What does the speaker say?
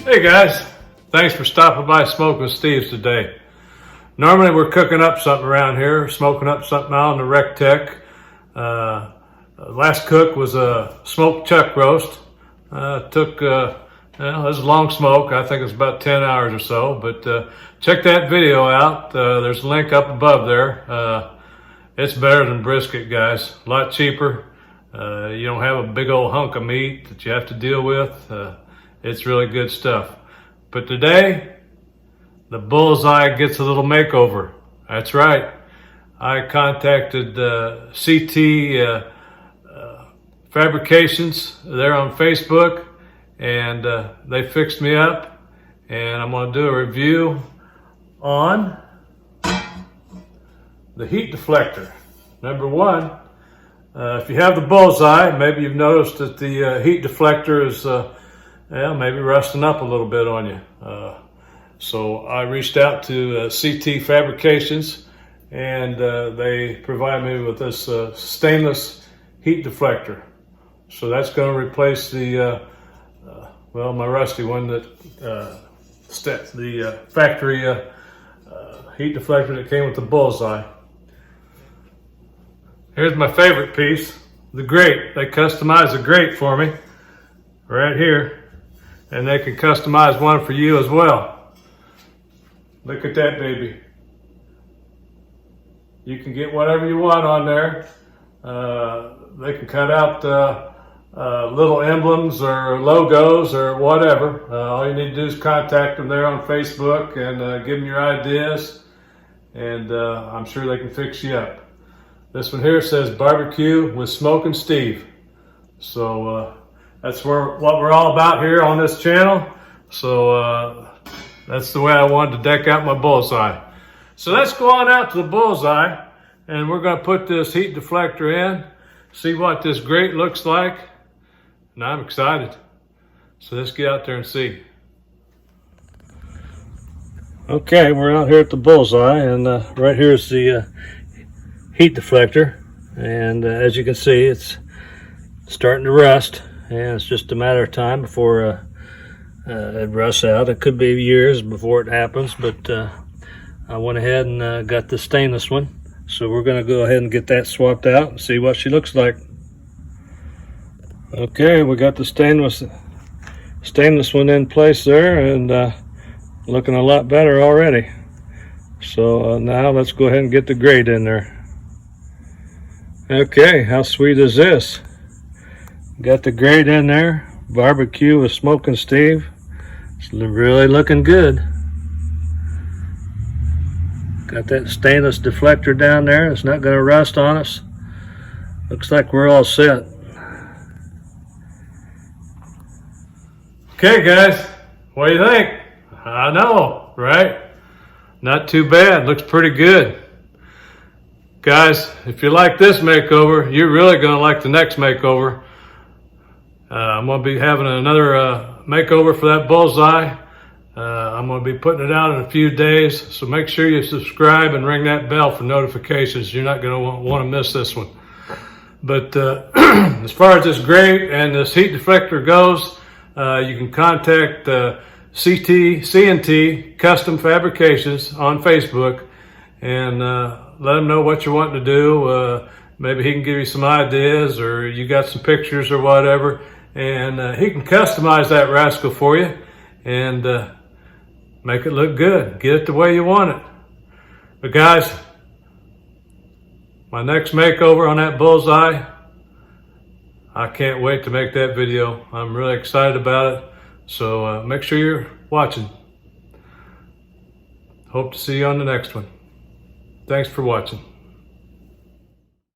Hey guys, thanks for stopping by SmokinSteve's today. Normally we're cooking up something around here, smoking up something out on the RecTeq. Last cook was a smoked chuck roast. Took, it was a long smoke. I think it was about 10 hours or so, but check that video out. There's a link up above there. It's better than brisket, guys. A lot cheaper. You don't have a big old hunk of meat that you have to deal with. It's really good stuff. But today, the Bullseye gets a little makeover. That's right. I contacted CT Fabrications. They're on Facebook, and they fixed me up. And I'm going to do a review on the heat deflector. Number one, if you have the Bullseye, maybe you've noticed that the heat deflector is maybe rusting up a little bit on you. So I reached out to CT Fabrications, and they provide me with this stainless heat deflector. So that's going to replace the, my rusty one, that the factory heat deflector that came with the Bullseye. Here's my favorite piece, the grate. They customized the grate for me right here. And they can customize one for you as well. Look at that baby. You can get whatever you want on there. They can cut out little emblems or logos or whatever. All you need to do is contact them there on Facebook and give them your ideas. And I'm sure they can fix you up. This one here says barbecue with SmokinSteve. So that's what we're all about here on this channel. So that's the way I wanted to deck out my Bullseye. So let's go on out to the Bullseye, and we're going to put this heat deflector in, see what this grate looks like, and I'm excited. So let's get out there and see. Okay, we're out here at the Bullseye, and right here is the heat deflector, and as you can see, it's starting to rust. And it's just a matter of time before it rusts out. It could be years before it happens, but I went ahead and got the stainless one. So we're going to go ahead and get that swapped out and see what she looks like. Okay, we got the stainless one in place there, and looking a lot better already. So now let's go ahead and get the grate in there. Okay, how sweet is this? Got the grate in there, barbecue with SmokinSteve. It's really looking good. Got that stainless deflector down there. It's not going to rust on us. Looks like we're all set. Okay guys, what do you think? I know, right? Not too bad, looks pretty good. Guys, if you like this makeover, you're really going to like the next makeover. I'm going to be having another makeover for that Bullseye. I'm going to be putting it out in a few days, so make sure you subscribe and ring that bell for notifications. You're not going to want to miss this one. But as far as this grate and this heat deflector goes, you can contact CNT Custom Fabrications on Facebook and let them know what you're wanting to do. Maybe he can give you some ideas, or you got some pictures or whatever. And he can customize that rascal for you and make it look good. Get it the way you want it. But guys, my next makeover on that Bullseye, I can't wait to make that video. I'm really excited about it. So make sure you're watching. Hope to see you on the next one. Thanks for watching.